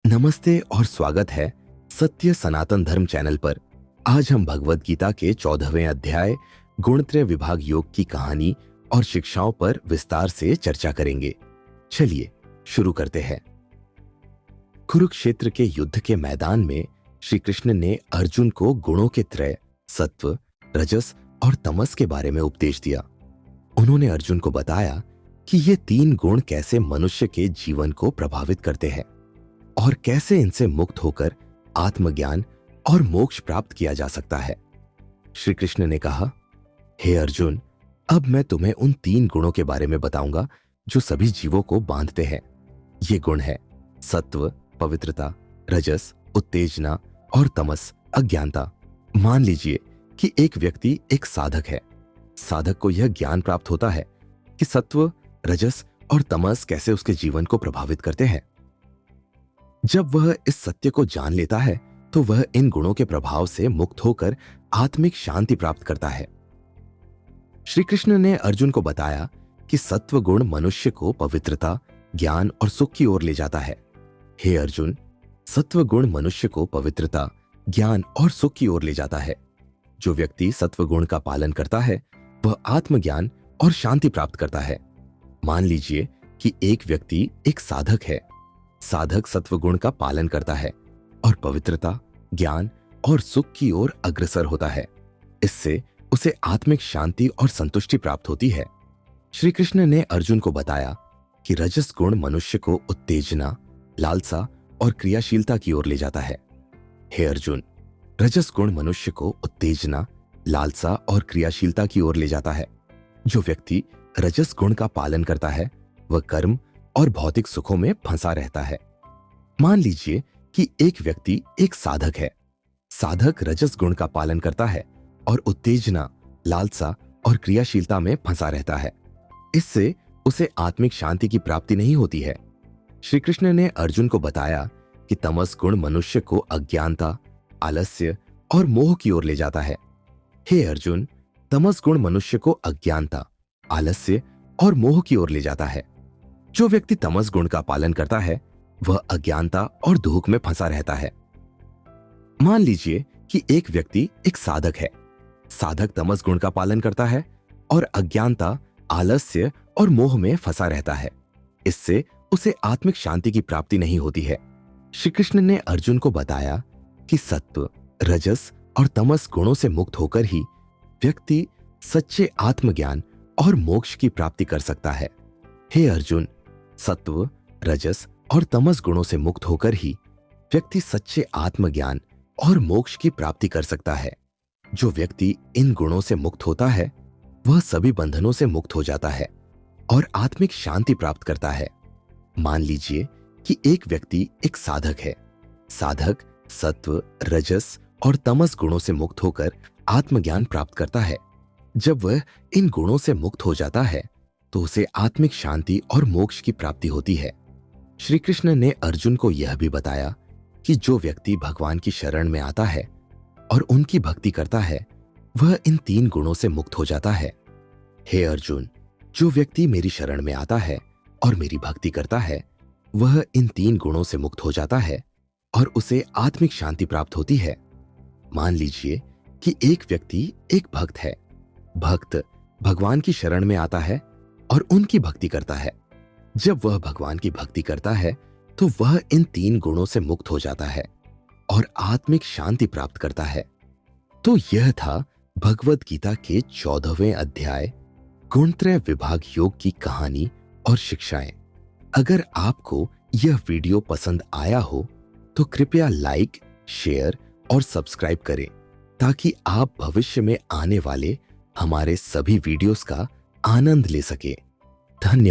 नमस्ते और स्वागत है सत्य सनातन धर्म चैनल पर। आज हम भगवद गीता के 14वें अध्याय गुणत्रय विभाग योग की कहानी और शिक्षाओं पर विस्तार से चर्चा करेंगे। चलिए शुरू करते हैं। कुरुक्षेत्र के युद्ध के मैदान में श्री कृष्ण ने अर्जुन को गुणों के त्रय सत्व, रजस और तमस के बारे में उपदेश दिया। उन्होंने अर्जुन को बताया कि ये तीन गुण कैसे मनुष्य के जीवन को प्रभावित करते हैं और कैसे इनसे मुक्त होकर आत्मज्ञान और मोक्ष प्राप्त किया जा सकता है। श्री कृष्ण ने कहा, हे अर्जुन, अब मैं तुम्हें उन तीन गुणों के बारे में बताऊंगा जो सभी जीवों को बांधते हैं। ये गुण है सत्व, पवित्रता, रजस, उत्तेजना और तमस, अज्ञानता। मान लीजिए कि एक व्यक्ति एक साधक है। साधक को यह ज्ञान प्राप्त होता है कि सत्व, रजस और तमस कैसे उसके जीवन को प्रभावित करते हैं। जब वह इस सत्य को जान लेता है तो वह इन गुणों के प्रभाव से मुक्त होकर आत्मिक शांति प्राप्त करता है। श्री कृष्ण ने अर्जुन को बताया कि सत्व गुण मनुष्य को पवित्रता, ज्ञान और सुख की ओर ले जाता है। हे अर्जुन, सत्व गुण मनुष्य को पवित्रता, ज्ञान और सुख की ओर ले जाता है। जो व्यक्ति सत्व गुण का पालन करता है वह आत्मज्ञान और शांति प्राप्त करता है। मान लीजिए कि एक व्यक्ति एक साधक है। साधक सत्व गुण का पालन करता है और पवित्रता, ज्ञान और सुख की ओर अग्रसर होता है। इससे उसे आत्मिक शांति और संतुष्टि प्राप्त होती है। श्री कृष्ण ने अर्जुन को बताया कि रजस गुण मनुष्य को उत्तेजना, लालसा और क्रियाशीलता की ओर ले जाता है। हे अर्जुन, रजस गुण मनुष्य को उत्तेजना, लालसा और क्रियाशीलता की ओर ले जाता है। जो व्यक्ति रजस गुण का पालन करता है वह कर्म और भौतिक सुखों में फंसा रहता है। मान लीजिए कि एक व्यक्ति एक साधक है। साधक रजस गुण का पालन करता है और उत्तेजना, लालसा और क्रियाशीलता में फंसा रहता है। इससे उसे आत्मिक शांति की प्राप्ति नहीं होती है। श्री कृष्ण ने अर्जुन को बताया कि तमस गुण मनुष्य को अज्ञानता, आलस्य और मोह की ओर ले जाता है। हे अर्जुन, तमस गुण मनुष्य को अज्ञानता, आलस्य और मोह की ओर ले जाता है। जो व्यक्ति तमस गुण का पालन करता है वह अज्ञानता और दुख में फंसा रहता है। मान लीजिए कि एक व्यक्ति एक साधक है। साधक तमस गुण का पालन करता है और अज्ञानता, आलस्य और मोह में फंसा रहता है। इससे उसे आत्मिक शांति की प्राप्ति नहीं होती है। श्री कृष्ण ने अर्जुन को बताया कि सत्व, रजस और तमस गुणों से मुक्त होकर ही व्यक्ति सच्चे आत्मज्ञान और मोक्ष की प्राप्ति कर सकता है। हे अर्जुन, सत्व, रजस और तमस गुणों से मुक्त होकर ही व्यक्ति सच्चे आत्मज्ञान और मोक्ष की प्राप्ति कर सकता है। जो व्यक्ति इन गुणों से मुक्त होता है वह सभी बंधनों से मुक्त हो जाता है और आत्मिक शांति प्राप्त करता है। मान लीजिए कि एक व्यक्ति एक साधक है। साधक सत्व, रजस और तमस गुणों से मुक्त होकर आत्मज्ञान प्राप्त करता है। जब वह इन गुणों से मुक्त हो जाता है तो उसे आत्मिक शांति और मोक्ष की प्राप्ति होती है। श्री कृष्ण ने अर्जुन को यह भी बताया कि जो व्यक्ति भगवान की शरण में आता है और उनकी भक्ति करता है वह इन तीन गुणों से मुक्त हो जाता है। हे अर्जुन, जो व्यक्ति मेरी शरण में आता है और मेरी भक्ति करता है वह इन तीन गुणों से मुक्त हो जाता है और उसे आत्मिक शांति प्राप्त होती है। मान लीजिए कि एक व्यक्ति एक भक्त है। भक्त भगवान की शरण में आता है और उनकी भक्ति करता है। जब वह भगवान की भक्ति करता है तो वह इन तीन गुणों से मुक्त हो जाता है और आत्मिक शांति प्राप्त करता है। तो यह था भगवद गीता के 14वें अध्याय गुणत्रय विभाग योग की कहानी और शिक्षाएं। अगर आपको यह वीडियो पसंद आया हो तो कृपया लाइक, शेयर और सब्सक्राइब करें ताकि आप भविष्य में आने वाले हमारे सभी वीडियोस का आनंद ले सके। धन्यवाद।